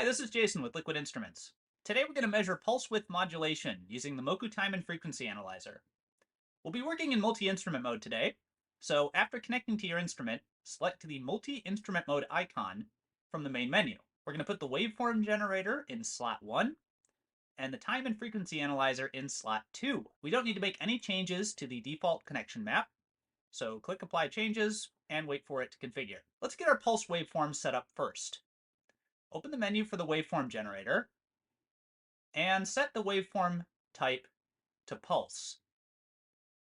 Hi, this is Jason with Liquid Instruments. Today we're going to measure pulse width modulation using the Moku Time and Frequency Analyzer. We'll be working in multi-instrument mode today, so after connecting to your instrument, select the multi-instrument mode icon from the main menu. We're going to put the waveform generator in slot 1 and the time and frequency analyzer in slot 2. We don't need to make any changes to the default connection map, so click Apply Changes and wait for it to configure. Let's get our pulse waveform set up first. Open the menu for the waveform generator and set the waveform type to pulse.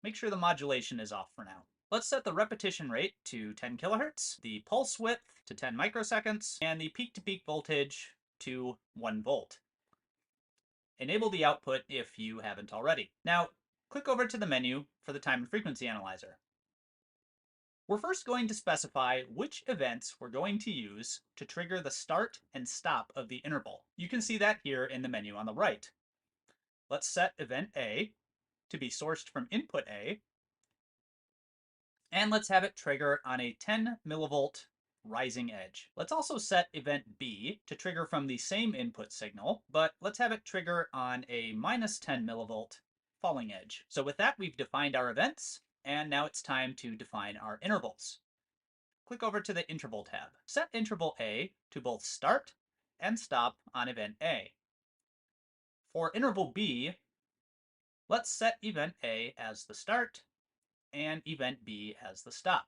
Make sure the modulation is off for now. Let's set the repetition rate to 10 kilohertz, the pulse width to 10 microseconds, and the peak-to-peak voltage to 1 volt. Enable the output if you haven't already. Now, click over to the menu for the time and frequency analyzer. We're first going to specify which events we're going to use to trigger the start and stop of the interval. You can see that here in the menu on the right. Let's set event A to be sourced from input A, and let's have it trigger on a 10 millivolt rising edge. Let's also set event B to trigger from the same input signal, but let's have it trigger on a minus 10 millivolt falling edge. So with that, we've defined our events. And now it's time to define our intervals. Click over to the Interval tab. Set interval A to both start and stop on event A. For interval B, let's set event A as the start and event B as the stop.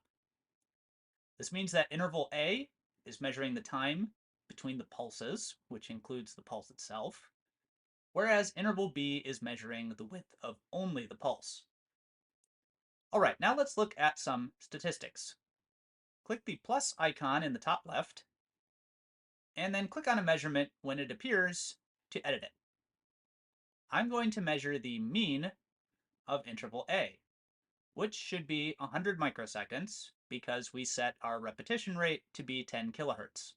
This means that interval A is measuring the time between the pulses, which includes the pulse itself, whereas interval B is measuring the width of only the pulse. All right, now let's look at some statistics. Click the plus icon in the top left, and then click on a measurement when it appears to edit it. I'm going to measure the mean of interval A, which should be 100 microseconds because we set our repetition rate to be 10 kilohertz.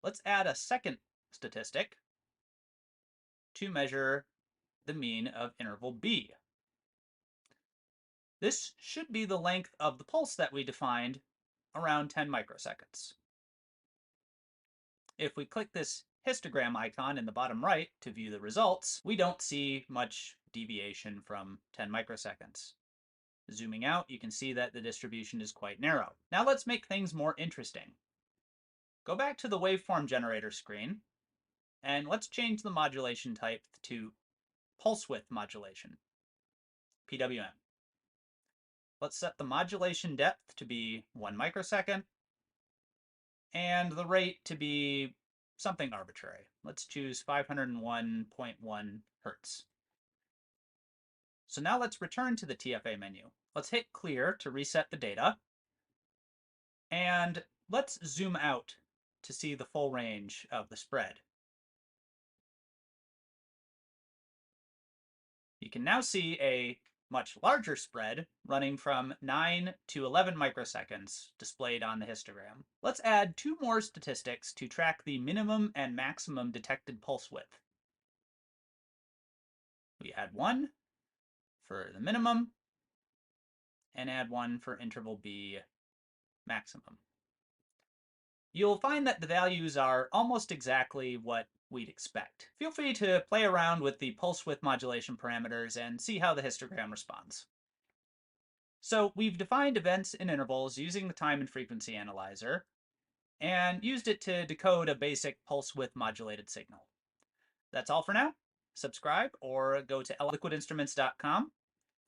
Let's add a second statistic to measure the mean of interval B. This should be the length of the pulse that we defined, around 10 microseconds. If we click this histogram icon in the bottom right to view the results, we don't see much deviation from 10 microseconds. Zooming out, you can see that the distribution is quite narrow. Now let's make things more interesting. Go back to the waveform generator screen, and let's change the modulation type to Pulsewidth modulation, PWM. Let's set the modulation depth to be 1 microsecond, and the rate to be something arbitrary. Let's choose 501.1 hertz. So now let's return to the TFA menu. Let's hit clear to reset the data, and let's zoom out to see the full range of the spread. You can now see a much larger spread running from 9 to 11 microseconds displayed on the histogram. Let's add 2 more statistics to track the minimum and maximum detected pulse width. We add 1 for the minimum and add 1 for interval B maximum. You'll find that the values are almost exactly what we'd expect. Feel free to play around with the pulse width modulation parameters and see how the histogram responds. So we've defined events and intervals using the time and frequency analyzer and used it to decode a basic pulse width modulated signal. That's all for now. Subscribe or go to liquidinstruments.com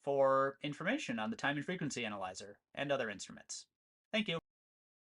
for information on the time and frequency analyzer and other instruments. Thank you.